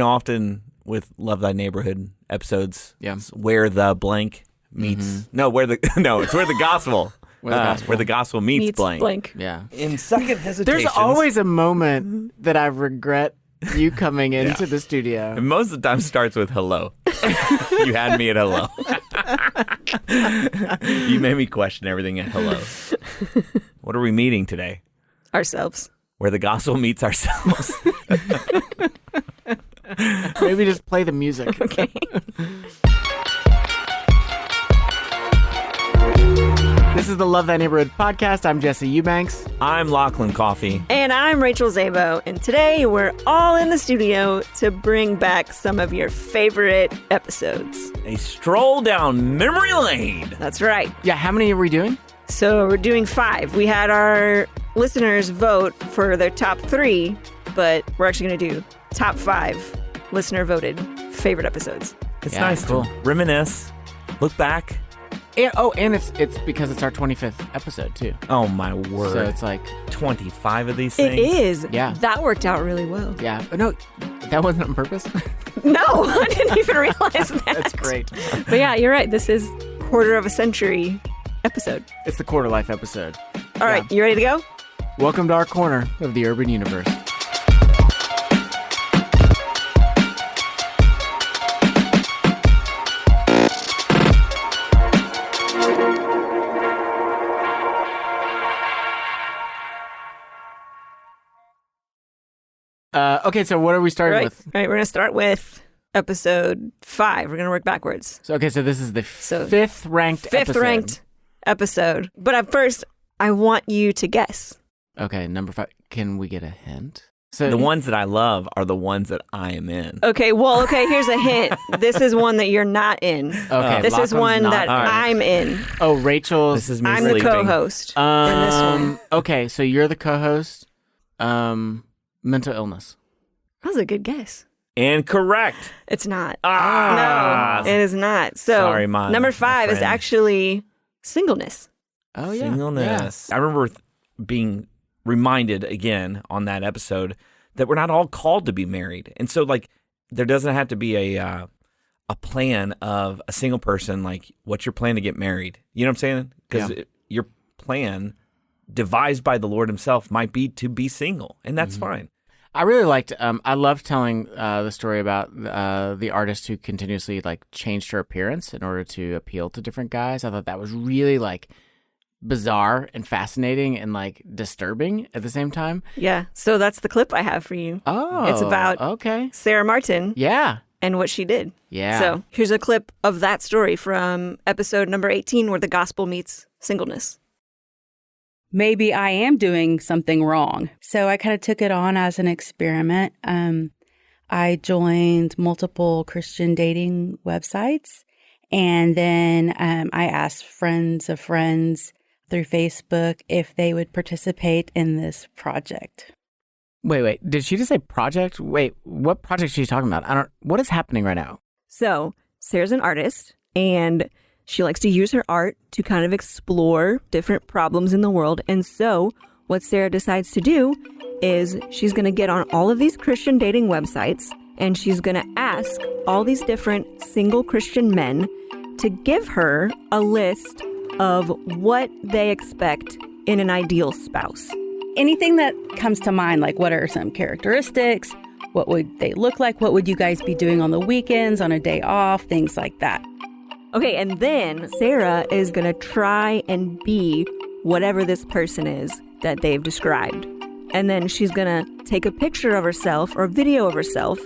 often with Love Thy Neighborhood episodes, it's where the blank meets. No, it's where the gospel. Where the gospel meets blank. Yeah. In second hesitations. There's always a moment that I regret you coming into the studio. And most of the time starts with hello. You had me at hello. You made me question everything at hello. What are we meeting today? Ourselves. Where the gospel meets ourselves. Maybe just play the music. Okay. This is the Love Thy Neighborhood podcast. I'm Jesse Eubanks. I'm Lachlan Coffey. And I'm Rachel Zabo. And today we're all in the studio to bring back some of your favorite episodes. A stroll down memory lane. That's right. Yeah, how many are we doing? So we're doing 5. We had our listeners vote for their top 3, but we're actually going to do top 5 listener voted favorite episodes. It's nice to reminisce, look back. And it's because it's our 25th episode, too. Oh, my word. So it's like 25 of these things. It is. Yeah. That worked out really well. Yeah. No, that wasn't on purpose. No, I didn't even realize that. That's great. But yeah, you're right. This is quarter of a century episode. It's the quarter life episode. All right. You ready to go? Welcome to our corner of the urban universe. Okay, so what are we starting with? All right, we're going to start with episode 5. We're going to work backwards. So this is the fifth ranked episode. But at first, I want you to guess. Okay, number 5. Can we get a hint? So the ones that I love are the ones that I am in. Okay, here's a hint. This is one that you're not in. Okay, this is one that right. I'm in. Oh, Rachel's. This is me I'm sleeping. the co-host in this one. Okay, so you're the co-host. Mental illness. That was a good guess. Incorrect. It's not. Ah. No, it is not. So Sorry, number 5 is actually singleness. Oh, yeah. Singleness. Yeah. I remember being reminded again on that episode that we're not all called to be married. And so there doesn't have to be a plan of a single person, like what's your plan to get married? You know what I'm saying? Because your plan devised by the Lord himself might be to be single, and that's fine. I really liked, I loved telling the story about the artist who continuously changed her appearance in order to appeal to different guys. I thought that was really bizarre and fascinating and disturbing at the same time. Yeah. So that's the clip I have for you. Oh, it's about Sarah Martin. Yeah. And what she did. Yeah. So here's a clip of that story from episode number 18, where the gospel meets singleness. Maybe I am doing something wrong. So I kind of took it on as an experiment. I joined multiple Christian dating websites. And then I asked friends of friends through Facebook if they would participate in this project. Wait. Did she just say project? Wait, what project is she talking about? What is happening right now? So Sarah's an artist, and she likes to use her art to kind of explore different problems in the world. And so what Sarah decides to do is she's going to get on all of these Christian dating websites, and she's going to ask all these different single Christian men to give her a list of what they expect in an ideal spouse. Anything that comes to mind, what are some characteristics? What would they look like? What would you guys be doing on the weekends, on a day off? Things like that. Okay, and then Sarah is going to try and be whatever this person is that they've described. And then she's going to take a picture of herself or a video of herself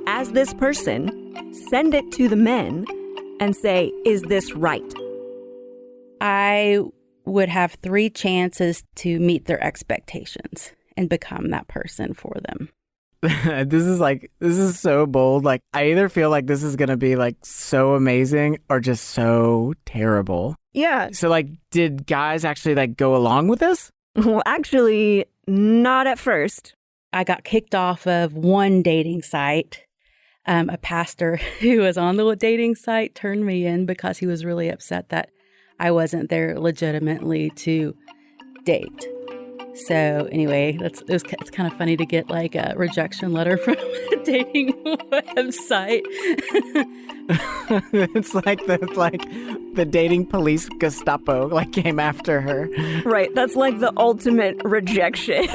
as this person, send it to the men, and say, is this right? I would have 3 chances to meet their expectations and become that person for them. This is so bold. I either feel like this is going to be so amazing or just so terrible. Yeah. So did guys actually go along with this? Well, actually, not at first. I got kicked off of one dating site. A pastor who was on the dating site turned me in because he was really upset that I wasn't there legitimately to date. So anyway, it's kind of funny to get like a rejection letter from a dating website. It's like the dating police Gestapo like came after her. Right, that's like the ultimate rejection.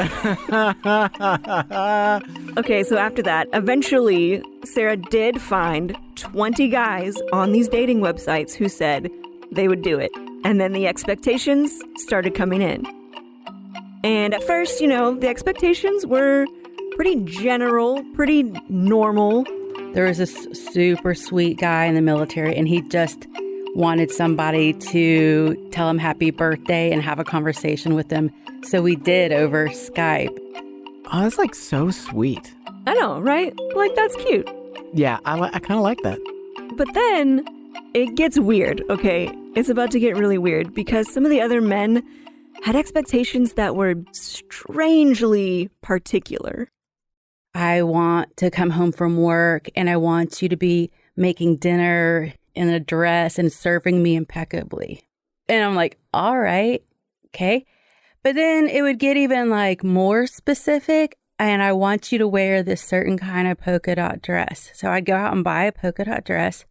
Okay, so after that, eventually, Sarah did find 20 guys on these dating websites who said they would do it. And then the expectations started coming in. And at first, the expectations were pretty general, pretty normal. There was this super sweet guy in the military, and he just wanted somebody to tell him happy birthday and have a conversation with him. So we did over Skype. Oh, that's like so sweet. I know, right? Like, that's cute. Yeah, I kind of like that. But then it gets weird, okay? It's about to get really weird because some of the other men had expectations that were strangely particular. I want to come home from work and I want you to be making dinner in a dress and serving me impeccably. And I'm like, all right, okay. But then it would get even like more specific. And I want you to wear this certain kind of polka dot dress. So I'd go out and buy a polka dot dress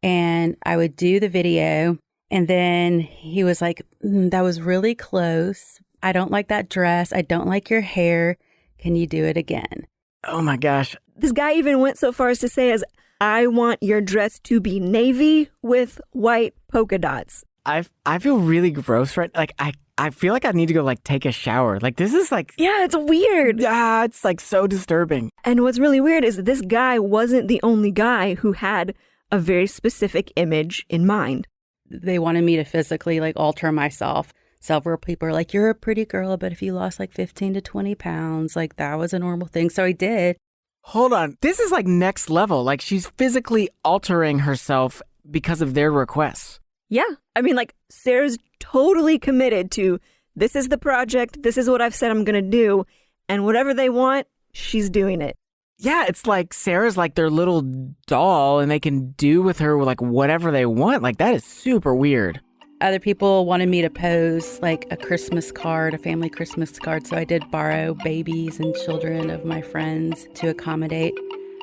and I would do the video. And then he was like, that was really close. I don't like that dress. I don't like your hair. Can you do it again? Oh my gosh. This guy even went so far as to say, I want your dress to be navy with white polka dots. I feel really gross, right? Like I feel like I need to go like take a shower. Like this is like, Yeah, it's weird. yeah, it's like so disturbing. And what's really weird is that this guy wasn't the only guy who had a very specific image in mind. They wanted me to physically like alter myself. Several people are like, you're a pretty girl, but if you lost like 15 to 20 pounds, like that was a normal thing. So I did. Hold on. This is like next level. Like she's physically altering herself because of their requests. Yeah. I mean, like, Sarah's totally committed to, this is the project, this is what I've said I'm going to do, and whatever they want, she's doing it. Yeah, it's like Sarah's like their little doll and they can do with her like whatever they want. Like that is super weird. Other people wanted me to pose like a Christmas card, a family Christmas card. So I did borrow babies and children of my friends to accommodate.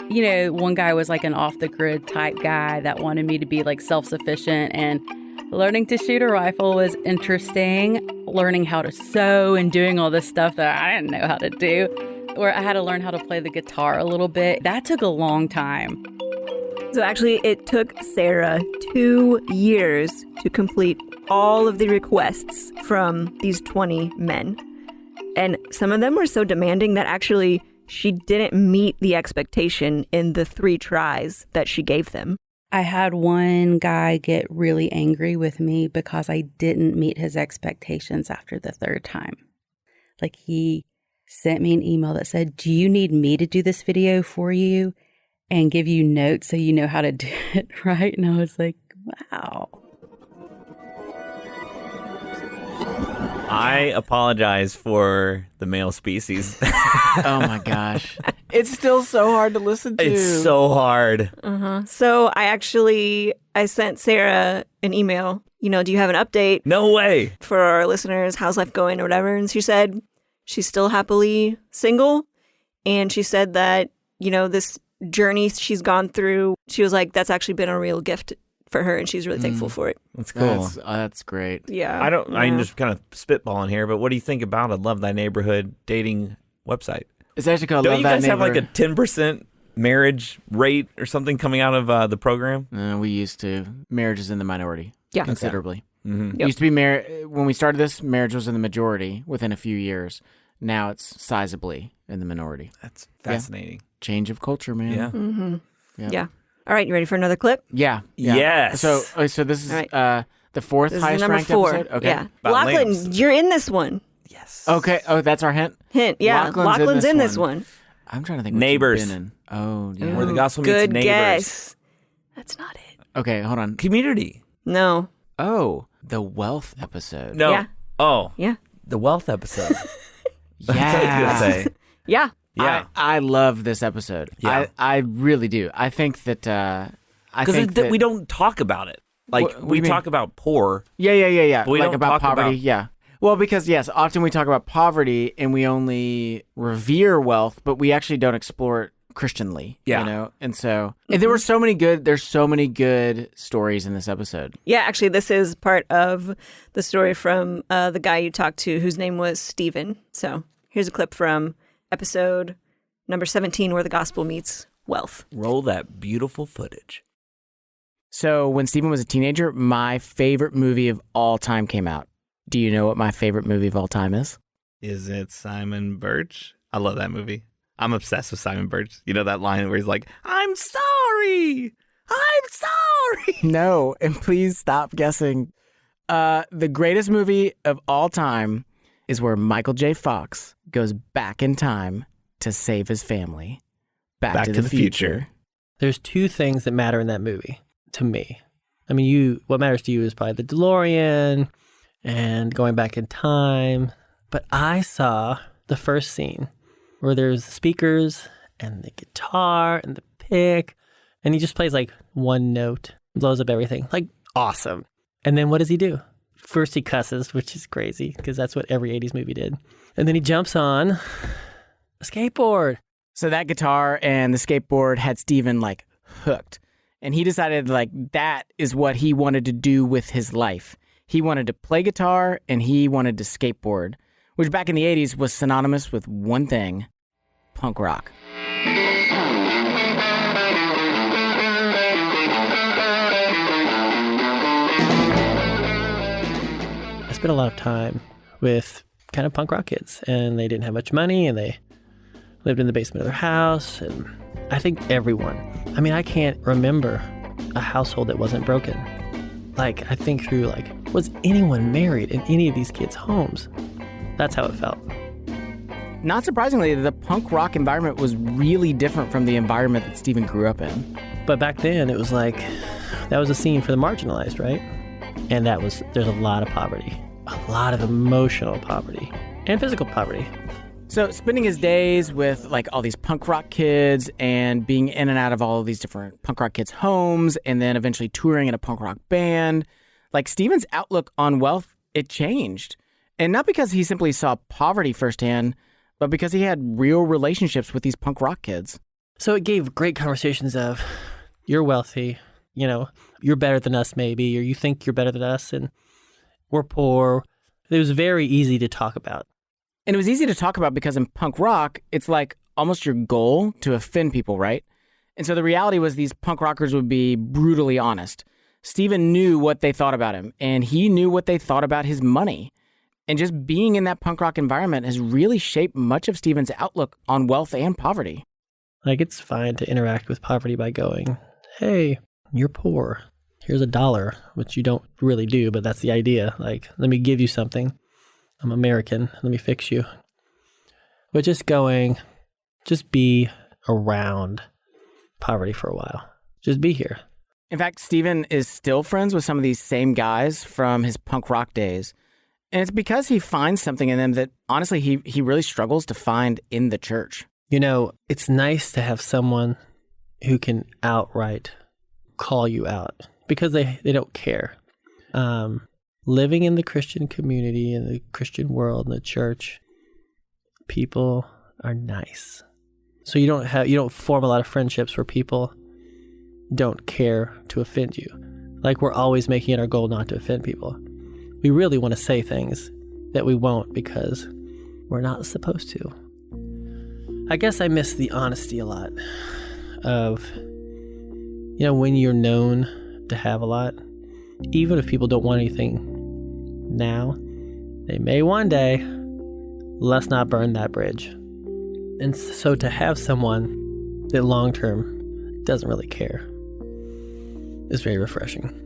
You know, one guy was like an off-the-grid type guy that wanted me to be like self-sufficient, and learning to shoot a rifle was interesting. Learning how to sew and doing all this stuff that I didn't know how to do. Or I had to learn how to play the guitar a little bit. That took a long time. So actually, it took Sarah 2 years to complete all of the requests from these 20 men. And some of them were so demanding that actually she didn't meet the expectation in the 3 tries that she gave them. I had one guy get really angry with me because I didn't meet his expectations after the 3rd time. Like he sent me an email that said, do you need me to do this video for you and give you notes so you know how to do it right? And I was like, wow. I apologize for the male species. Oh my gosh. It's still so hard to listen to. It's so hard. So I sent Sarah an email, do you have an update No way. for our listeners? How's life going or whatever? And she said she's still happily single. And she said that, this journey she's gone through, she was like, that's actually been a real gift for her. And she's really thankful for it. That's cool. That's great. Yeah. I'm just kind of spitballing here, but what do you think about a Love Thy Neighborhood dating website? It's actually called Don't Love you That guys have Neighbor. like a 10% marriage rate or something coming out of the program? We used to. Marriage is in the minority. Yeah. Considerably. Mm-hmm. It used to be when we started this, marriage was in the majority within a few years. Now it's sizably in the minority. That's fascinating. Change of culture, man. Yeah. Mm-hmm. Yep. Yeah. All right. You ready for another clip? Yeah. Yes. So this is All right. the 4th This is highest number ranked 4. episode? Okay. Yeah. About Lachlan, lamps. you're in this one. Yes. Okay. Oh, that's our hint? Hint. Yeah. Lachlan's Lachlan's in in this this one. I'm trying to think. Neighbors. What you've been in. Oh, yeah. Where the gospel meets Good neighbors. guess. That's not it. Okay, hold on. Community. No. Oh, the wealth episode. No. Yeah. Oh. Yeah. The wealth episode. Yeah. That's what I was gonna say. Yeah. Yeah. I love this episode. Yeah. I really do. I think that Because we don't talk about it. Like, What do we you mean? talk about poor. Yeah. But we like don't about talk poverty. about- Yeah. Well, because yes, often we talk about poverty and we only revere wealth, but we actually don't explore it Christianly. Yeah. You know? And so and there's so many good stories in this episode. Yeah, actually, this is part of the story from the guy you talked to whose name was Stephen. So here's a clip from episode number 17, where the gospel meets wealth. Roll that beautiful footage. So when Stephen was a teenager, my favorite movie of all time came out. Do you know what my favorite movie of all time is? Is it Simon Birch? I love that movie. I'm obsessed with Simon Birch. You know that line where he's like, I'm sorry. No, and please stop guessing. The greatest movie of all time is where Michael J. Fox goes back in time to save his family. Back to the future. There's two things that matter in that movie to me. I mean, what matters to you is probably the DeLorean and going back in time. But I saw the first scene where there's the speakers and the guitar and the pick, and he just plays like one note, blows up everything. Like, awesome. And then what does he do? First he cusses, which is crazy because that's what every 80s movie did. And then he jumps on a skateboard. So that guitar and the skateboard had Steven like hooked. And he decided like that is what he wanted to do with his life. He wanted to play guitar and he wanted to skateboard, which back in the 80s was synonymous with one thing, punk rock. I spent a lot of time with kind of punk rock kids, and they didn't have much money, and they lived in the basement of their house. And I think everyone, I mean, I can't remember a household that wasn't broken. Like, I think through, like, was anyone married in any of these kids' homes? That's how it felt. Not surprisingly, the punk rock environment was really different from the environment that Steven grew up in. But back then, it was like, that was a scene for the marginalized, right? And there's a lot of poverty, a lot of emotional poverty and physical poverty. So spending his days with like all these punk rock kids and being in and out of all of these different punk rock kids' homes and then eventually touring in a punk rock band, like Steven's outlook on wealth, it changed. And not because he simply saw poverty firsthand, but because he had real relationships with these punk rock kids. So it gave great conversations of, you're wealthy, you know, you're better than us maybe, or you think you're better than us and we're poor. It was very easy to talk about. And it was easy to talk about because in punk rock, it's like almost your goal to offend people, right? And so the reality was these punk rockers would be brutally honest. Steven knew what they thought about him, and he knew what they thought about his money. And just being in that punk rock environment has really shaped much of Steven's outlook on wealth and poverty. Like, it's fine to interact with poverty by going, hey, you're poor. Here's $1, which you don't really do, but that's the idea. Like, let me give you something. I'm American. Let me fix you. But just be around poverty for a while. Just be here. In fact, Steven is still friends with some of these same guys from his punk rock days. And it's because he finds something in them that, honestly, he really struggles to find in the church. You know, it's nice to have someone who can outright call you out because they don't care. Living in the Christian community, in the Christian world, in the church, people are nice. So you don't form a lot of friendships where people don't care to offend you. Like, we're always making it our goal not to offend people. We really want to say things that we won't because we're not supposed to. I guess I miss the honesty a lot of, you know, when you're known to have a lot, even if people don't want anything now, they may one day. Let's not burn that bridge. And so to have someone that long term doesn't really care is very refreshing.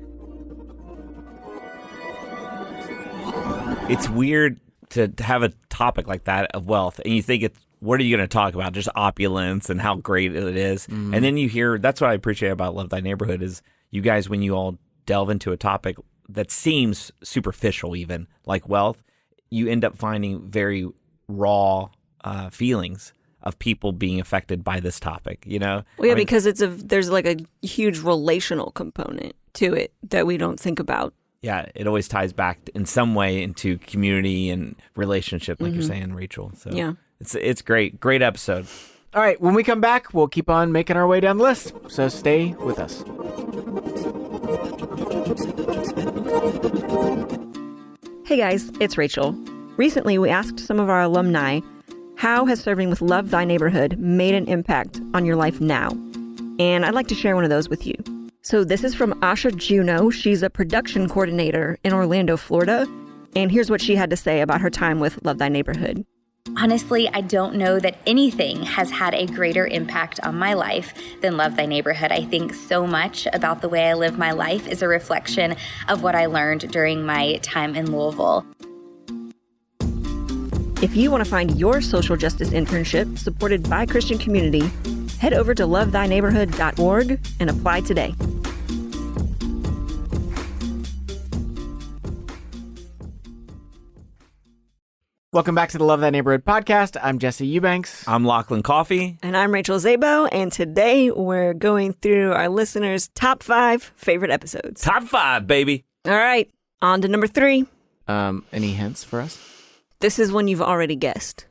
It's weird to have a topic like that of wealth, and you think what are you going to talk about? Just opulence and how great it is. Mm. And then you hear, that's what I appreciate about Love Thy Neighborhood is you guys, when you all delve into a topic that seems superficial even, like wealth, you end up finding very raw feelings of people being affected by this topic, you know? Well, yeah, because there's like a huge relational component to it that we don't think about yeah, it always ties back in some way into community and relationship, like you're saying, Rachel. So Yeah. it's great. Great episode. All right, when we come back, we'll keep on making our way down the list. So stay with us. Hey guys, it's Rachel. Recently, we asked some of our alumni, how has serving with Love Thy Neighborhood made an impact on your life now? And I'd like to share one of those with you. So this is from Asha Juno. She's a production coordinator in Orlando, Florida. And here's what she had to say about her time with Love Thy Neighborhood. Honestly, I don't know that anything has had a greater impact on my life than Love Thy Neighborhood. I think so much about the way I live my life is a reflection of what I learned during my time in Louisville. If you want to find your social justice internship supported by Christian community, head over to lovethyneighborhood.org and apply today. Welcome back to the Love That Neighborhood podcast. I'm Jesse Eubanks. I'm Lachlan Coffey. And I'm Rachel Zabo, and today we're going through our listeners' top 5 favorite episodes. Top 5, baby. All right, on to number 3. Any hints for us? This is one you've already guessed.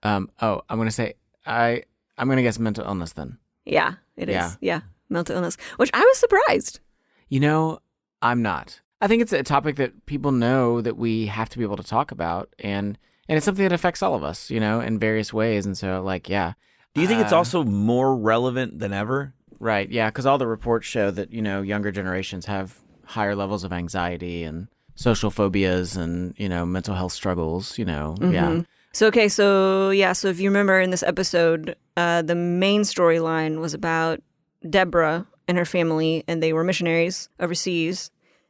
I'm going to say, I'm going to guess mental illness then. Yeah, it is. Yeah. Yeah, mental illness, which I was surprised. You know, I'm not. I think it's a topic that people know that we have to be able to talk about, and it's something that affects all of us, you know, in various ways. And so, like, yeah. Do you think it's also more relevant than ever? Right, yeah, because all the reports show that, you know, younger generations have higher levels of anxiety and social phobias and, you know, mental health struggles, you know, yeah. So if you remember in this episode, the main storyline was about Deborah and her family, and they were missionaries overseas.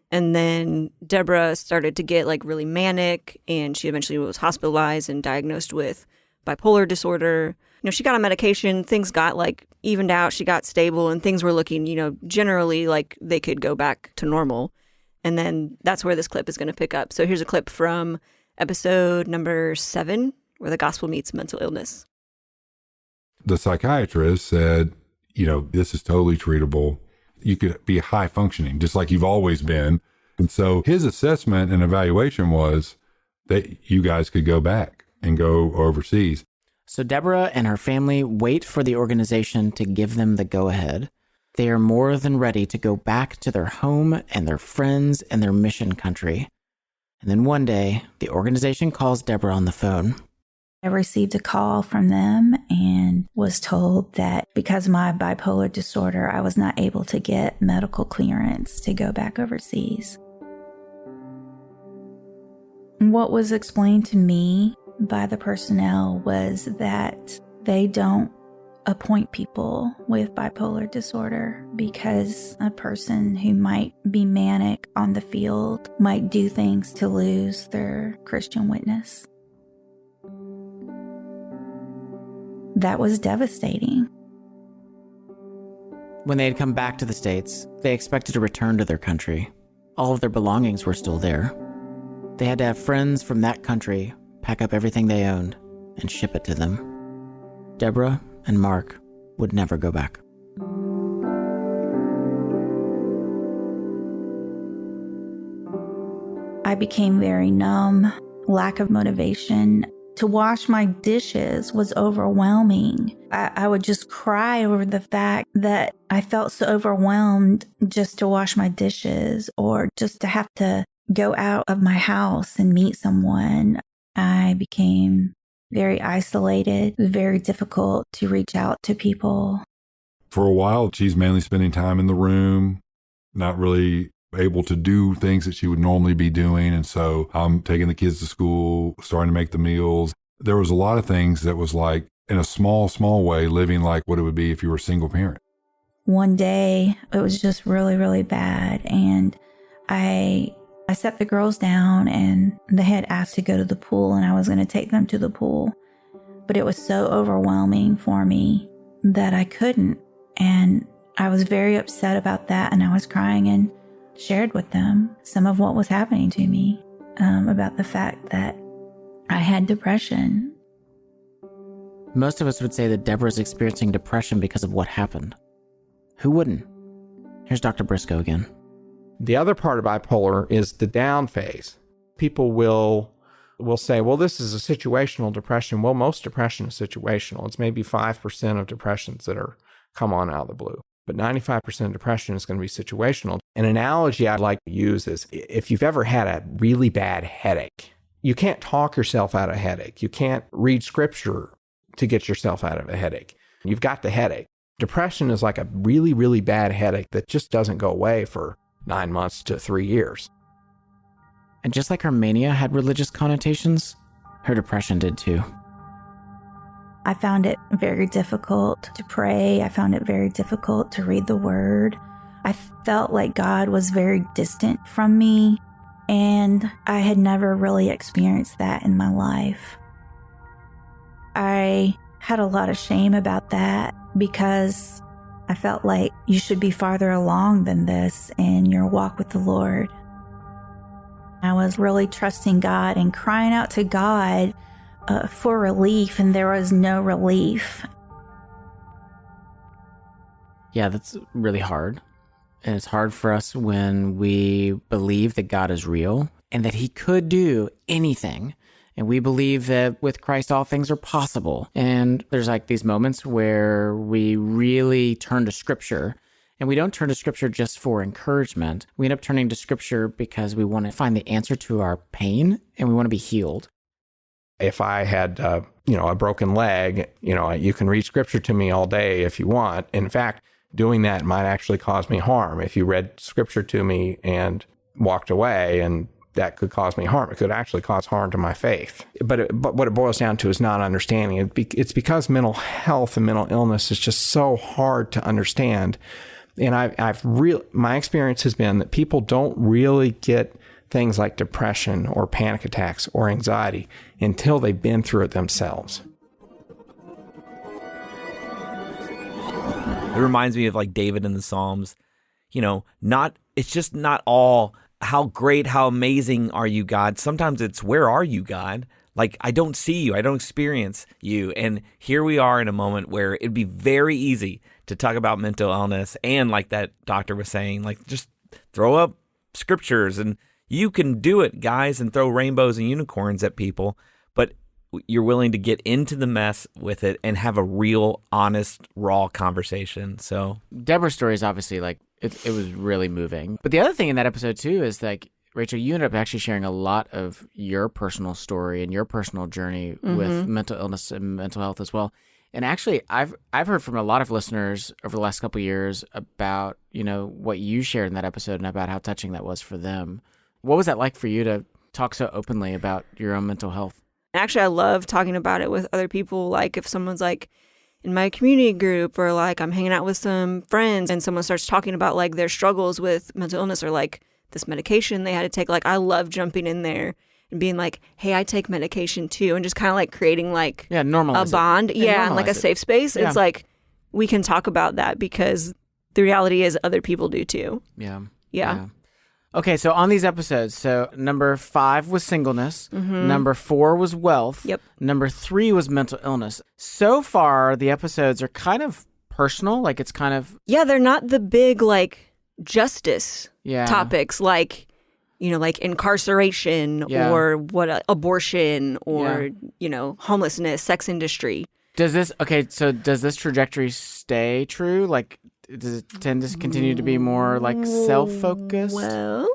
And then Deborah started to get like really manic, and she eventually was hospitalized and diagnosed with bipolar disorder. You know, she got on medication, things got like evened out, she got stable, and things were looking, you know, generally like they could go back to normal. And then that's where this clip is going to pick up. So here's a clip from episode number 7, where the gospel meets mental illness. The psychiatrist said, you know, this is totally treatable. You could be high functioning, just like you've always been. And so his assessment and evaluation was that you guys could go back and go overseas. So Deborah and her family wait for the organization to give them the go-ahead. They are more than ready to go back to their home and their friends and their mission country. And then one day, the organization calls Deborah on the phone. I received a call from them and was told that because of my bipolar disorder, I was not able to get medical clearance to go back overseas. What was explained to me by the personnel was that they don't appoint people with bipolar disorder because a person who might be manic on the field might do things to lose their Christian witness. That was devastating. When they had come back to the States, they expected to return to their country. All of their belongings were still there. They had to have friends from that country pack up everything they owned and ship it to them. Deborah and Mark would never go back. I became very numb, lack of motivation. To wash my dishes was overwhelming. I would just cry over the fact that I felt so overwhelmed just to wash my dishes or just to have to go out of my house and meet someone. I became very isolated. It was very difficult to reach out to people. For a while, she's mainly spending time in the room, not really able to do things that she would normally be doing. And so I'm taking the kids to school, starting to make the meals. There was a lot of things that was like, in a small way, living like what it would be if you were a single parent. One day, it was just really, really bad. And I set the girls down and they had asked to go to the pool and I was going to take them to the pool. But it was so overwhelming for me that I couldn't. And I was very upset about that. And I was crying and shared with them some of what was happening to me, about the fact that I had depression. Most of us would say that Deborah's experiencing depression because of what happened. Who wouldn't? Here's Dr. Briscoe again. The other part of bipolar is the down phase. People will say, well, this is a situational depression. Well, most depression is situational. It's maybe 5% of depressions that are come on out of the blue. But 95% of depression is going to be situational. An analogy I'd like to use is if you've ever had a really bad headache, you can't talk yourself out of a headache. You can't read scripture to get yourself out of a headache. You've got the headache. Depression is like a really, really bad headache that just doesn't go away for 9 months to 3 years. And just like her mania had religious connotations, her depression did too. I found it very difficult to pray. I found it very difficult to read the word. I felt like God was very distant from me, and I had never really experienced that in my life. I had a lot of shame about that because I felt like you should be farther along than this in your walk with the Lord. I was really trusting God and crying out to God for relief, and there was no relief. Yeah, that's really hard. And it's hard for us when we believe that God is real and that he could do anything. And we believe that with Christ, all things are possible. And there's like these moments where we really turn to scripture, and we don't turn to scripture just for encouragement. We end up turning to scripture because we want to find the answer to our pain and we want to be healed. If I had, a broken leg, you can read scripture to me all day if you want. In fact, doing that might actually cause me harm. If you read scripture to me and walked away, and that could cause me harm. It could actually cause harm to my faith. But what it boils down to is not understanding. It's because mental health and mental illness is just so hard to understand. And my experience has been that people don't really get things like depression or panic attacks or anxiety until they've been through it themselves. It reminds me of like David in the Psalms. It's just not all how great, how amazing are you, God? Sometimes it's where are you, God? Like, I don't see you. I don't experience you. And here we are in a moment where it'd be very easy to talk about mental illness. And like that doctor was saying, like, just throw up scriptures and you can do it, guys, and throw rainbows and unicorns at people. But you're willing to get into the mess with it and have a real, honest, raw conversation. So Deborah's story is obviously like, it was really moving. But the other thing in that episode too is like, Rachel, you ended up actually sharing a lot of your personal story and your personal journey with mental illness and mental health as well. And actually, I've heard from a lot of listeners over the last couple of years about, what you shared in that episode and about how touching that was for them. What was that like for you to talk so openly about your own mental health? Actually, I love talking about it with other people. Like if someone's like in my community group, or like I'm hanging out with some friends and someone starts talking about like their struggles with mental illness or like this medication they had to take, like I love jumping in there and being like, hey, I take medication too, and just kind of like creating like a bond. And like a safe space. Yeah. It's like we can talk about that because the reality is other people do too. Yeah. Okay, so on these episodes, so number 5 was singleness, number 4 was wealth, number 3 was mental illness. So far, the episodes are kind of personal, like it's kind of... Yeah, they're not the big, like, justice topics, like, like incarceration or abortion or, homelessness, sex industry. Does this trajectory stay true? Like, does it tend to continue to be more like self-focused? Well,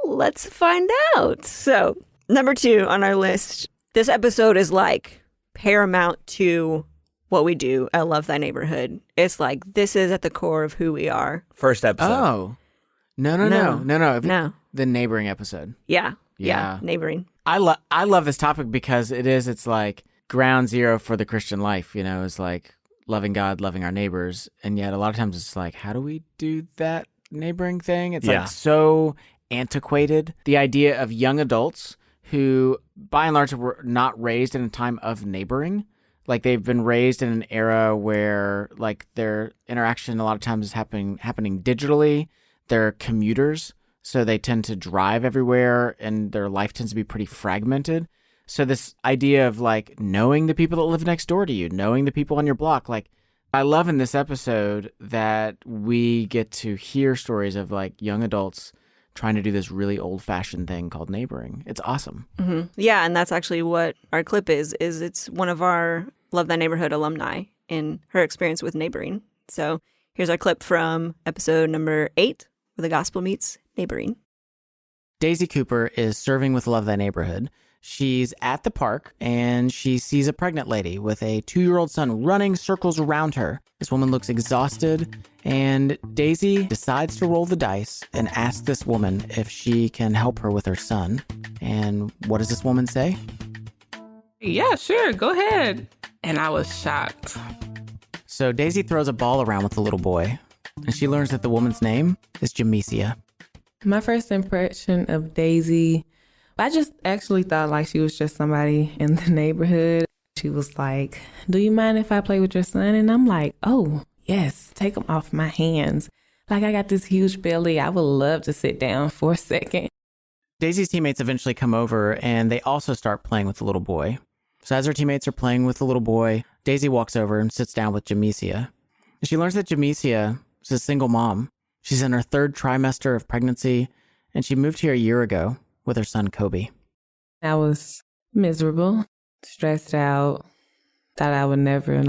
let's find out. So, number 2 on our list, this episode is like paramount to what we do at Love Thy Neighborhood. It's like, this is at the core of who we are. First episode. Oh. No. The neighboring episode. Yeah. Neighboring. I love this topic because it's like ground zero for the Christian life, it's like loving God, loving our neighbors. And yet a lot of times it's like, how do we do that neighboring thing? It's like so antiquated. The idea of young adults who by and large were not raised in a time of neighboring. Like they've been raised in an era where like their interaction a lot of times is happening digitally. They're commuters, so they tend to drive everywhere and their life tends to be pretty fragmented. So this idea of like knowing the people that live next door to you, knowing the people on your block, like I love in this episode that we get to hear stories of like young adults trying to do this really old-fashioned thing called neighboring. It's awesome. Mm-hmm. Yeah, and that's actually what our clip is it's one of our Love Thy Neighborhood alumni and her experience with neighboring. So here's our clip from episode number 8, where the gospel meets neighboring. Daisy Cooper is serving with Love Thy Neighborhood. She's at the park, and she sees a pregnant lady with a 2-year-old son running circles around her. This woman looks exhausted, and Daisy decides to roll the dice and ask this woman if she can help her with her son. And what does this woman say? Yeah, sure, go ahead. And I was shocked. So Daisy throws a ball around with the little boy, and she learns that the woman's name is Jamesia. My first impression of Daisy, I just actually thought like she was just somebody in the neighborhood. She was like, do you mind if I play with your son? And I'm like, oh, yes, take him off my hands. Like, I got this huge belly. I would love to sit down for a second. Daisy's teammates eventually come over, and they also start playing with the little boy. So as her teammates are playing with the little boy, Daisy walks over and sits down with Jamesia. And she learns that Jamesia is a single mom. She's in her 3rd trimester of pregnancy, and she moved here a year ago with her son, Kobe. I was miserable, stressed out, thought I would never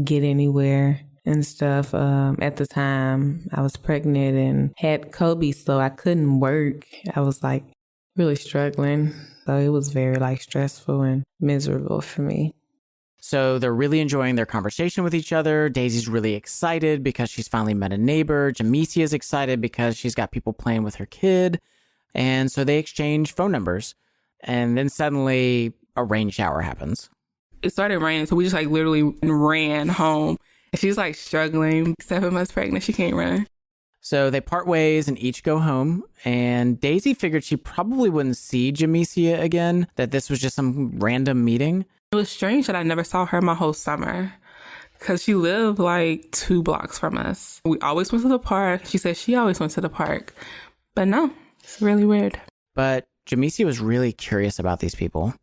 get anywhere and stuff. At the time, I was pregnant and had Kobe, so I couldn't work. I was really struggling. So it was very stressful and miserable for me. So they're really enjoying their conversation with each other. Daisy's really excited because she's finally met a neighbor. Jamesia is excited because she's got people playing with her kid. And so they exchange phone numbers. And then suddenly a rain shower happens. It started raining, so we just literally ran home. And she's struggling, 7 months pregnant, she can't run. So they part ways and each go home. And Daisy figured she probably wouldn't see Jamesia again, that this was just some random meeting. It was strange that I never saw her my whole summer because she lived 2 blocks from us. We always went to the park. She said she always went to the park. But no, it's really weird. But Jamesia was really curious about these people.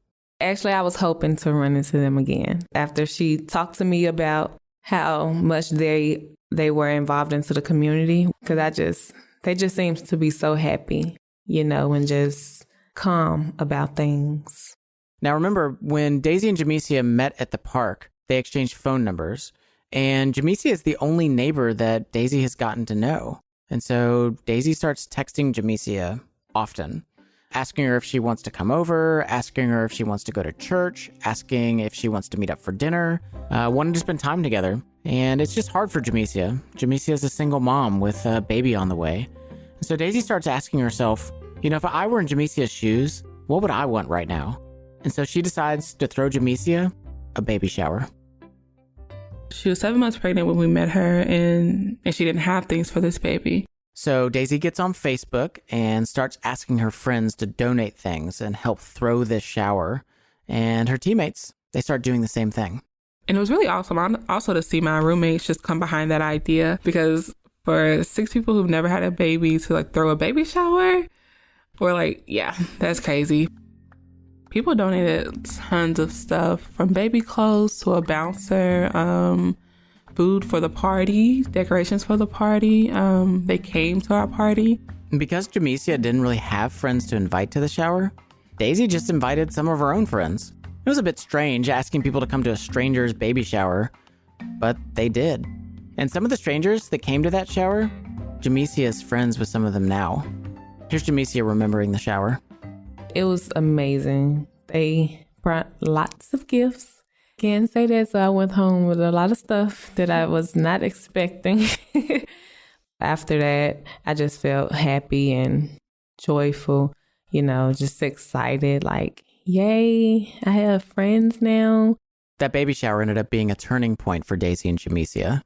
Actually, I was hoping to run into them again after she talked to me about how much they were involved into the community, because they just seems to be so happy, and just calm about things. Now, remember, when Daisy and Jamesia met at the park, they exchanged phone numbers. And Jamesia is the only neighbor that Daisy has gotten to know. And so Daisy starts texting Jamesia often, asking her if she wants to come over, asking her if she wants to go to church, asking if she wants to meet up for dinner, wanting to spend time together. And it's just hard for Jamesia. Jamesia is a single mom with a baby on the way. And so Daisy starts asking herself, if I were in Jamesia's shoes, what would I want right now? And so she decides to throw Jamesia a baby shower. She was 7 months pregnant when we met her, and she didn't have things for this baby. So Daisy gets on Facebook and starts asking her friends to donate things and help throw this shower. And her teammates, they start doing the same thing. And it was really awesome also to see my roommates just come behind that idea, because for 6 people who've never had a baby to throw a baby shower, we're yeah, that's crazy. People donated tons of stuff, from baby clothes to a bouncer, food for the party, decorations for the party. They came to our party. And because Jamesia didn't really have friends to invite to the shower, Daisy just invited some of her own friends. It was a bit strange asking people to come to a stranger's baby shower, but they did. And some of the strangers that came to that shower, Jamesia is friends with some of them now. Here's Jamesia remembering the shower. It was amazing. They brought lots of gifts. Can't say that, so I went home with a lot of stuff that I was not expecting. After that, I just felt happy and joyful, just excited, yay, I have friends now. That baby shower ended up being a turning point for Daisy and Jamesia.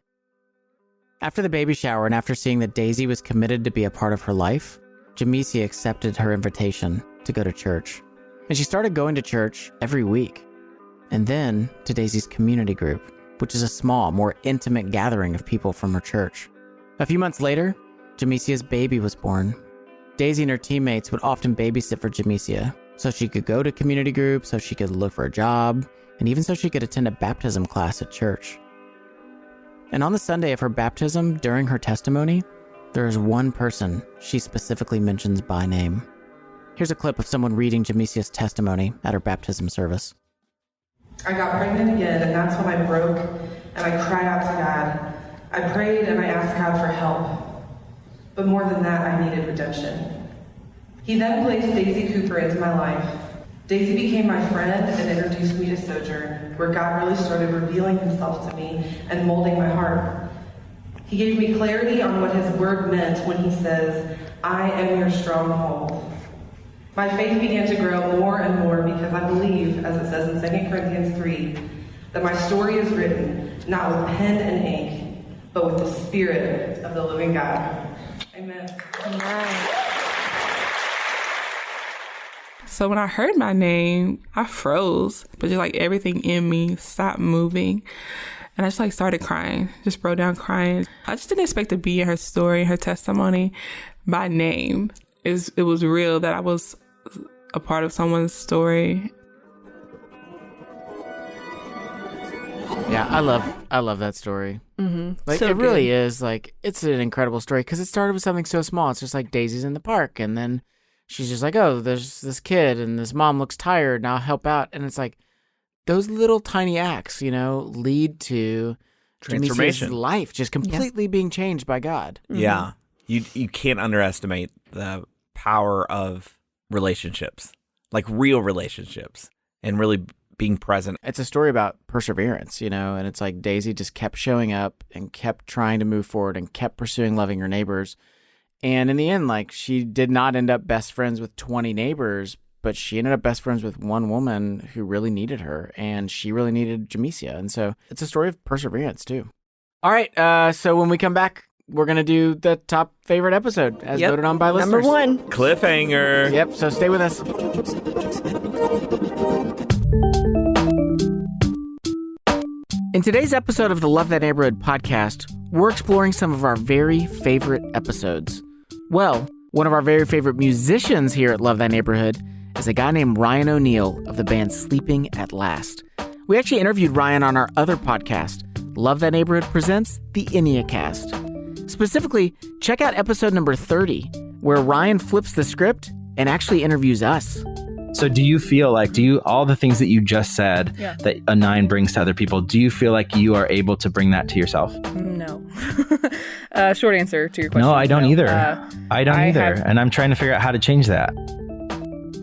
After the baby shower and after seeing that Daisy was committed to be a part of her life, Jamesia accepted her invitation to go to church. And she started going to church every week. And then to Daisy's community group, which is a small, more intimate gathering of people from her church. A few months later, Jamesia's baby was born. Daisy and her teammates would often babysit for Jamesia, so she could go to community group, so she could look for a job, and even so she could attend a baptism class at church. And on the Sunday of her baptism, during her testimony, There's one person she specifically mentions by name. Here's a clip of someone reading Jamesia's testimony at her baptism service. I got pregnant again, and that's when I broke, and I cried out to God. I prayed and I asked God for help. But more than that, I needed redemption. He then placed Daisy Cooper into my life. Daisy became my friend and introduced me to Sojourn, where God really started revealing himself to me and molding my heart. He gave me clarity on what his word meant when he says, I am your stronghold. My faith began to grow more and more because I believe, as it says in 2 Corinthians 3, that my story is written not with pen and ink, but with the Spirit of the living God. Amen. So when I heard my name, I froze, but just like everything in me stopped moving. And I just like started crying, just broke down crying. I just didn't expect to be in her story, her testimony by name. It was real that I was a part of someone's story. Yeah, I love that story. Mm-hmm. Like So it really good. is like it's an incredible story because it started with something so small. It's just like Daisy's in the park, and then she's just like, oh, there's this kid, and this mom looks tired, and I'll help out. And it's like those little tiny acts, lead to Transformation. Jamesia's life just completely being changed by God. Mm-hmm. Yeah. You can't underestimate the power of relationships, like real relationships, and really being present. It's a story about perseverance, and it's like Daisy just kept showing up and kept trying to move forward and kept pursuing loving her neighbors. And in the end, like she did not end up best friends with 20 neighbors, but she ended up best friends with one woman who really needed her, and she really needed Jamesia. And so it's a story of perseverance too. All right. So when we come back, we're going to do the top favorite episode as voted on by listeners. Number 1. Cliffhanger. Yep. So stay with us. In today's episode of the Love That Neighborhood podcast, we're exploring some of our very favorite episodes. Well, one of our very favorite musicians here at Love That Neighborhood is a guy named Ryan O'Neal of the band Sleeping at Last. We actually interviewed Ryan on our other podcast, Love That Neighborhood Presents the Cast. Specifically, check out episode number 30, where Ryan flips the script and actually interviews us. So do you feel like, all the things that you just said that a 9 brings to other people, do you feel like you are able to bring that to yourself? No. Short answer to your question. No, I don't either. I don't either. have- And I'm trying to figure out how to change that.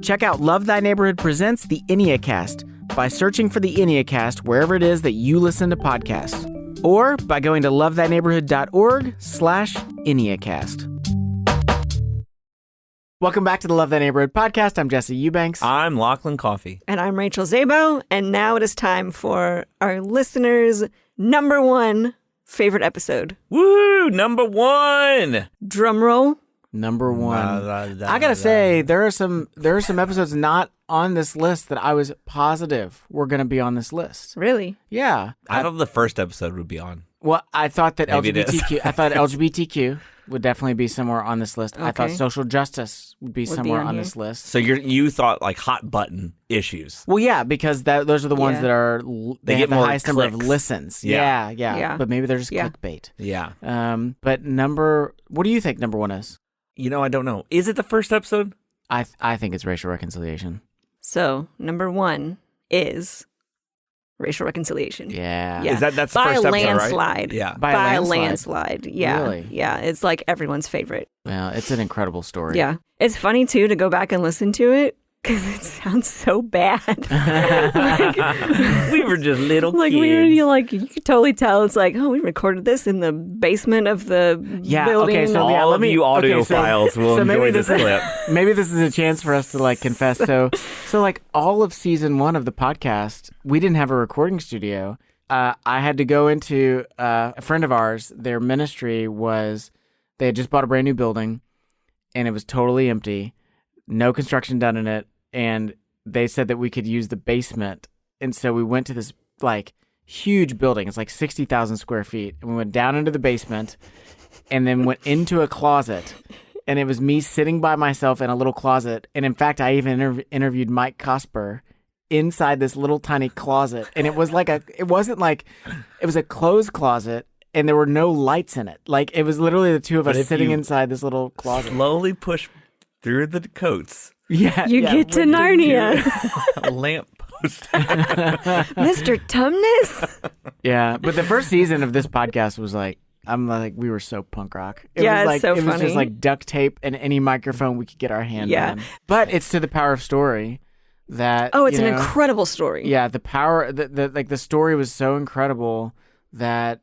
Check out Love Thy Neighborhood Presents the Cast by searching for the Cast wherever it is that you listen to podcasts, or by going to lovethyneighborhood.org/Enneacast. Welcome back to the Love Thy Neighborhood podcast. I'm Jesse Eubanks. I'm Lachlan Coffey. And I'm Rachel Zabo. And now it is time for our listeners' number 1 favorite episode. Woo! Number 1. Drum roll. Number 1. I gotta say, there are some episodes not on this list that I was positive were gonna be on this list. Really? Yeah. I thought the first episode would be on. Well, I thought that Maybe it is. LGBTQ would definitely be somewhere on this list. I thought social justice would be somewhere on this list. So you thought like hot button issues. Well, yeah, because those are the ones that are they get have the more highest number of clicks. listens. Yeah. Yeah. But maybe they're just clickbait. Yeah. But what do you think number 1 is? I don't know. Is it the first episode? I think it's racial reconciliation. So number 1 is racial reconciliation. Yeah. Is that's the by first a episode, landslide. right? Yeah. By a landslide. Yeah. Really? Yeah. It's like everyone's favorite. Well, it's an incredible story. Yeah. It's funny too to go back and listen to it because it sounds so bad. We were just little like kids. you could totally tell it's like, oh, we recorded this in the basement of the building. Okay, so all of you audiophiles will enjoy this clip. Maybe this is a chance for us to like confess. So like all of season 1 of the podcast, we didn't have a recording studio. I had to go into a friend of ours. Their ministry was they had just bought a brand new building, and it was totally empty, no construction done in it, and they said that we could use the basement. And so we went to this like huge building. It's like 60,000 square feet, and we went down into the basement, and then went into a closet. And it was me sitting by myself in a little closet. And in fact, I even interviewed Mike Cosper inside this little tiny closet. And it was like it was a closed closet. and there were no lights in it. Like, it was literally the two of But us if sitting you inside this little closet. Slowly push through the coats. Yeah. You get to Narnia. A lamp post. Mr. Tumnus? Yeah. But the first season of this podcast was like, we were so punk rock. It Yeah, was it's like, so it was funny. just like duct tape and any microphone we could get our hand on. But it's to the power of story that. Oh, it's an incredible story. Yeah, the power, the story was so incredible that,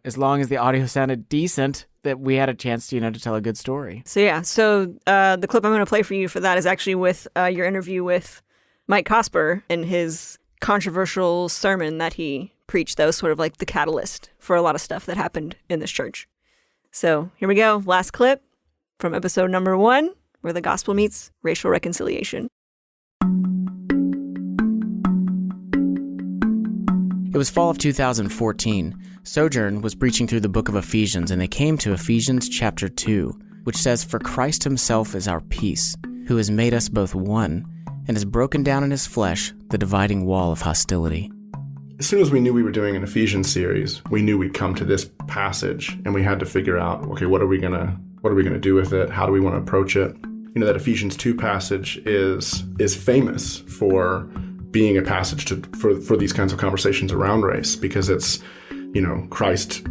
as long as the audio sounded decent, that we had a chance to, to tell a good story. So the clip I'm going to play for you for that is actually with your interview with Mike Cosper and his controversial sermon that he preached. That was sort of like the catalyst for a lot of stuff that happened in this church. So here we go. Last clip from episode number 1, where the gospel meets racial reconciliation. It was fall of 2014. Sojourn was preaching through the book of Ephesians, and they came to Ephesians chapter 2, which says, "For Christ himself is our peace, who has made us both one, and has broken down in his flesh the dividing wall of hostility." As soon as we knew we were doing an Ephesians series, we knew we'd come to this passage, and we had to figure out, okay, what are we gonna do with it? How do we want to approach it? That Ephesians 2 passage is famous for being a passage for these kinds of conversations around race, because it's, Christ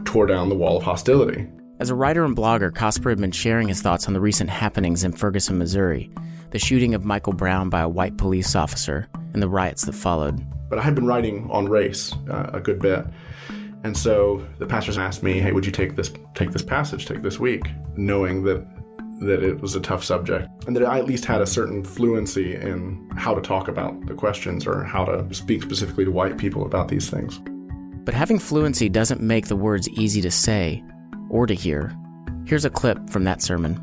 tore down the wall of hostility. As a writer and blogger, Cosper had been sharing his thoughts on the recent happenings in Ferguson, Missouri, the shooting of Michael Brown by a white police officer, and the riots that followed. But I had been writing on race a good bit. And so the pastors asked me, hey, would you take this week, knowing that it was a tough subject, and that I at least had a certain fluency in how to talk about the questions or how to speak specifically to white people about these things. But having fluency doesn't make the words easy to say or to hear. Here's a clip from that sermon.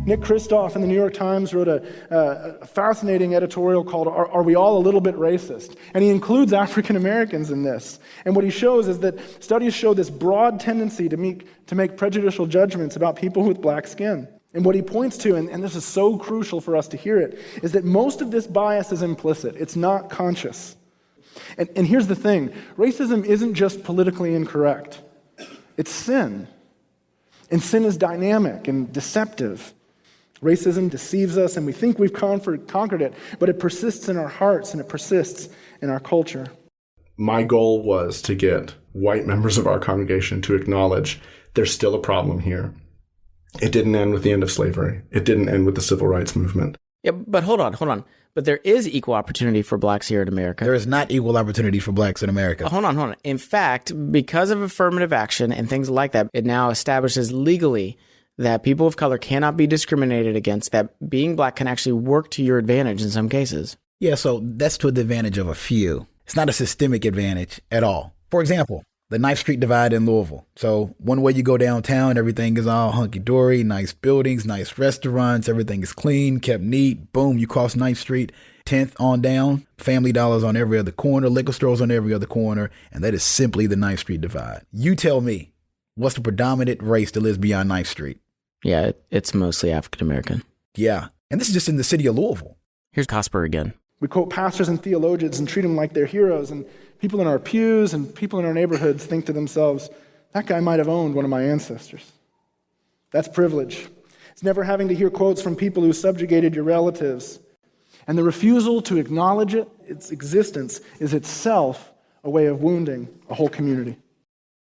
Nick Kristof in the New York Times wrote a fascinating editorial called Are We All a Little Bit Racist? And he includes African Americans in this. And what he shows is that studies show this broad tendency to make prejudicial judgments about people with black skin. And what he points to, and this is so crucial for us to hear it, is that most of this bias is implicit. It's not conscious. And here's the thing. Racism isn't just politically incorrect. It's sin. And sin is dynamic and deceptive. Racism deceives us, and we think we've conquered it, but it persists in our hearts, and it persists in our culture. My goal was to get white members of our congregation to acknowledge there's still a problem here. It didn't end with the end of slavery. It didn't end with the civil rights movement. Yeah, but hold on. But there is equal opportunity for blacks here in America. There is not equal opportunity for blacks in America. Hold on. In fact, because of affirmative action and things like that, it now establishes legally that people of color cannot be discriminated against, that being black can actually work to your advantage in some cases. Yeah, so that's to the advantage of a few. It's not a systemic advantage at all. For example, the 9th Street divide in Louisville. So one way you go downtown, everything is all hunky-dory, nice buildings, nice restaurants, everything is clean, kept neat. Boom, you cross 9th Street, 10th on down, Family Dollars on every other corner, liquor stores on every other corner, and that is simply the 9th Street divide. You tell me, what's the predominant race that lives beyond 9th Street? Yeah, it's mostly African American. Yeah, and this is just in the city of Louisville. Here's Cosper again. We quote pastors and theologians and treat them like they're heroes, and people in our pews and people in our neighborhoods think to themselves, that guy might have owned one of my ancestors. That's privilege. It's never having to hear quotes from people who subjugated your relatives. And the refusal to acknowledge its existence, is itself a way of wounding a whole community.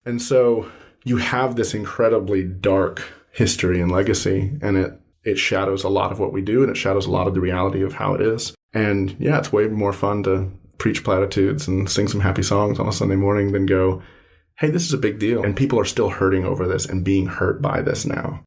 And so you have this incredibly dark history and legacy, and it shadows a lot of what we do, and it shadows a lot of the reality of how it is. And yeah, it's way more fun to preach platitudes and sing some happy songs on a Sunday morning than go, hey, this is a big deal. And people are still hurting over this and being hurt by this now.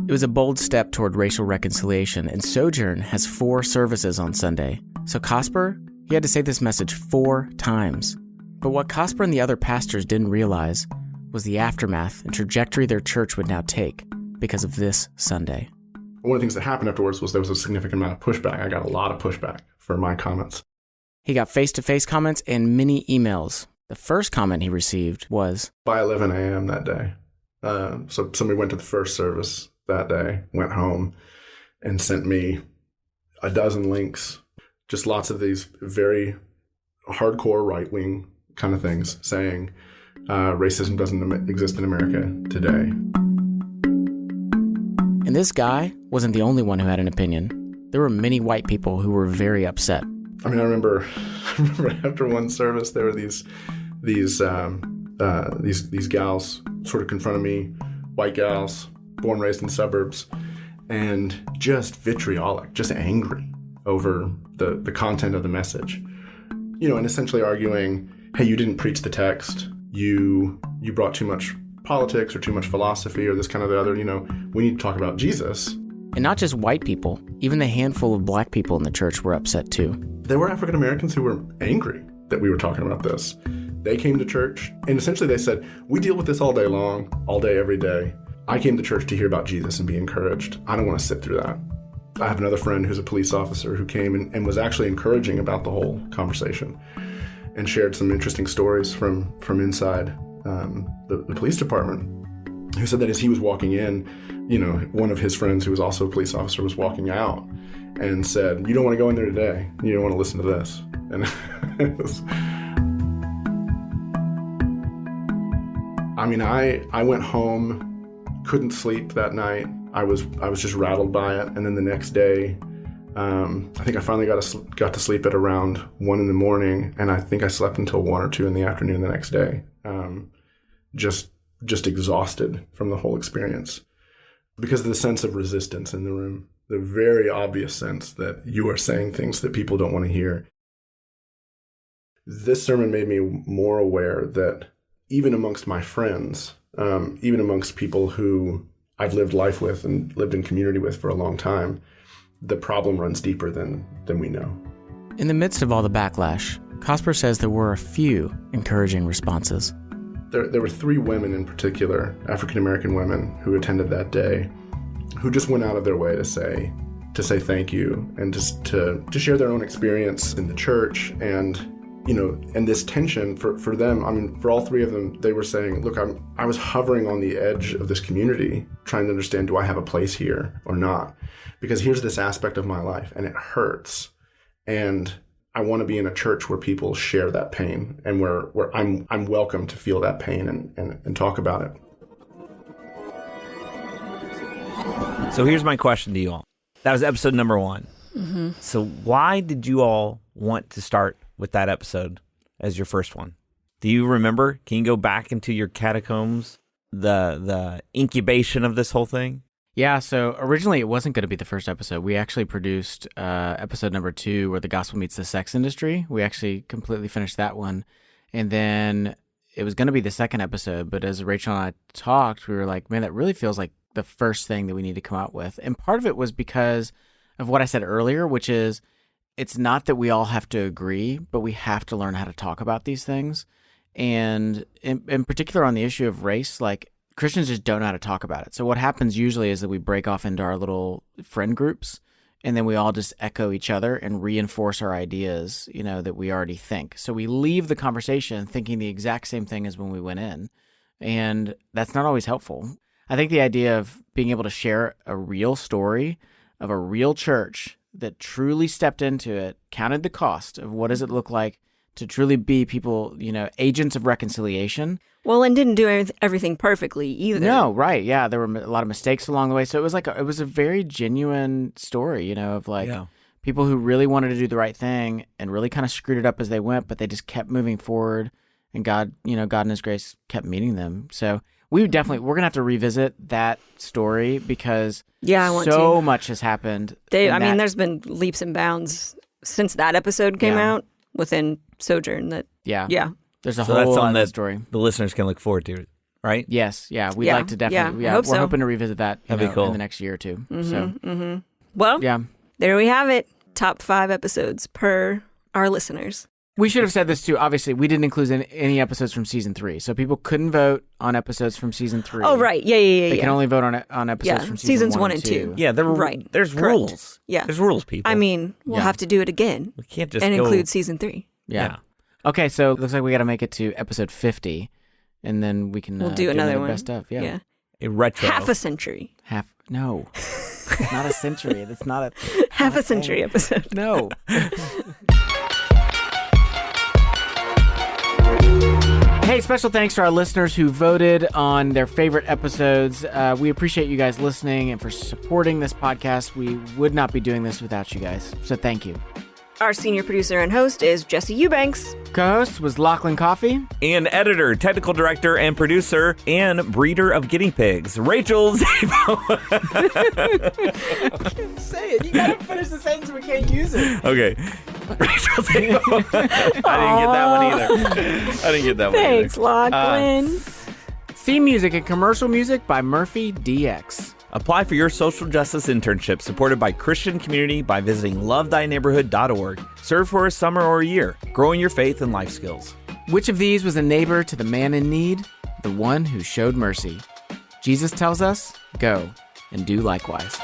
It was a bold step toward racial reconciliation, and Sojourn has 4 services on Sunday. So Cosper, he had to say this message 4 times. But what Cosper and the other pastors didn't realize was the aftermath and trajectory their church would now take because of this Sunday. One of the things that happened afterwards was there was a significant amount of pushback. I got a lot of pushback for my comments. He got face-to-face comments and many emails. The first comment he received was, by 11 a.m. that day. So somebody went to the first service that day, went home, and sent me a dozen links. Just lots of these very hardcore right-wing kind of things, saying racism doesn't exist in America today. And this guy wasn't the only one who had an opinion. There were many white people who were very upset. I mean, I remember after one service, there were these gals sort of confronted me, white gals, born, raised in suburbs, and just vitriolic, just angry over the content of the message. You know, and essentially arguing, hey, you didn't preach the text, you brought too much politics or too much philosophy or this kind of the other, you know, we need to talk about Jesus. And not just white people, even the handful of black people in the church were upset too. There were African Americans who were angry that we were talking about this. They came to church and essentially they said, we deal with this all day long, all day, every day. I came to church to hear about Jesus and be encouraged. I don't want to sit through that. I have another friend who's a police officer who came and was actually encouraging about the whole conversation and shared some interesting stories from inside the police department, who said that as he was walking in, you know, one of his friends who was also a police officer was walking out and said, you don't want to go in there today. You don't want to listen to this. And it was, I mean, I went home, couldn't sleep that night. I was just rattled by it. And then the next day, I think I finally got to sleep at around 1 a.m, and I think I slept until 1 or 2 in the afternoon the next day. Just exhausted from the whole experience because of the sense of resistance in the room, the very obvious sense that you are saying things that people don't want to hear. This sermon made me more aware that even amongst my friends, even amongst people who I've lived life with and lived in community with for a long time, the problem runs deeper than we know. In the midst of all the backlash, Cosper says there were a few encouraging responses. There were 3 women in particular, African-American women, who attended that day, who just went out of their way to say thank you and just to share their own experience in the church. And, you know, and this tension for them, I mean, for all 3 of them, they were saying, look, I was hovering on the edge of this community, trying to understand, do I have a place here or not? Because here's this aspect of my life and it hurts. And I want to be in a church where people share that pain and where I'm welcome to feel that pain and talk about it. So here's my question to you all. That was episode number 1. Mm-hmm. So why did you all want to start with that episode as your first one? Do you remember? Can you go back into your catacombs, the incubation of this whole thing? Yeah, so originally it wasn't going to be the first episode. We actually produced episode number 2, where the gospel meets the sex industry. We actually completely finished that one. And then it was going to be the second episode, but as Rachel and I talked, we were like, man, that really feels like the first thing that we need to come out with. And part of it was because of what I said earlier, which is it's not that we all have to agree, but we have to learn how to talk about these things. And in particular on the issue of race, like, Christians just don't know how to talk about it. So what happens usually is that we break off into our little friend groups, and then we all just echo each other and reinforce our ideas, you know, that we already think. So we leave the conversation thinking the exact same thing as when we went in, and that's not always helpful. I think the idea of being able to share a real story of a real church that truly stepped into it, counted the cost of what does it look like to truly be people, you know, agents of reconciliation. Well, and didn't do everything perfectly either. No, right. Yeah, there were a lot of mistakes along the way. So it was like it was a very genuine story, you know, of like people who really wanted to do the right thing and really kind of screwed it up as they went, but they just kept moving forward, and God, you know, God in His grace kept meeting them. So we're going to have to revisit that story because so much has happened. There's been leaps and bounds since that episode came out within Sojourn. There's a whole lot of story the listeners can look forward to, right? Yes, we'd like to definitely. I hope we're so. hoping to revisit that That'd be cool. in the next year or two. Mm-hmm, Well, there we have it. Top 5 episodes per our listeners. We should have said this too. Obviously, we didn't include any episodes from season 3, so people couldn't vote on episodes from season 3. Oh, right. Yeah. They can only vote on episodes from seasons 1 and 2. Yeah, there's rules. Yeah, there's rules, people. I mean, we'll have to do it again. We can't just include season 3. Yeah. Okay, so it looks like we got to make it to episode 50, and then we can do another one. Best of. Yeah. A retro. Half a century. No. Not a century. That's not a half a century episode. No. Hey, special thanks to our listeners who voted on their favorite episodes. We appreciate you guys listening and for supporting this podcast. We would not be doing this without you guys, so thank you. Our senior producer and host is Jesse Eubanks. Co-host was Lachlan Coffey. And editor, technical director, and producer, and breeder of guinea pigs, Rachel Zabo. Say it. You gotta finish the sentence. We can't use it. Okay. Rachel Zabo. I didn't get that one either. Thanks, Lachlan. Theme music and commercial music by Murphy DX. Apply for your social justice internship supported by Christian Community by visiting lovethyneighborhood.org. Serve for a summer or a year, growing your faith and life skills. Which of these was a neighbor to the man in need? The one who showed mercy. Jesus tells us, go and do likewise.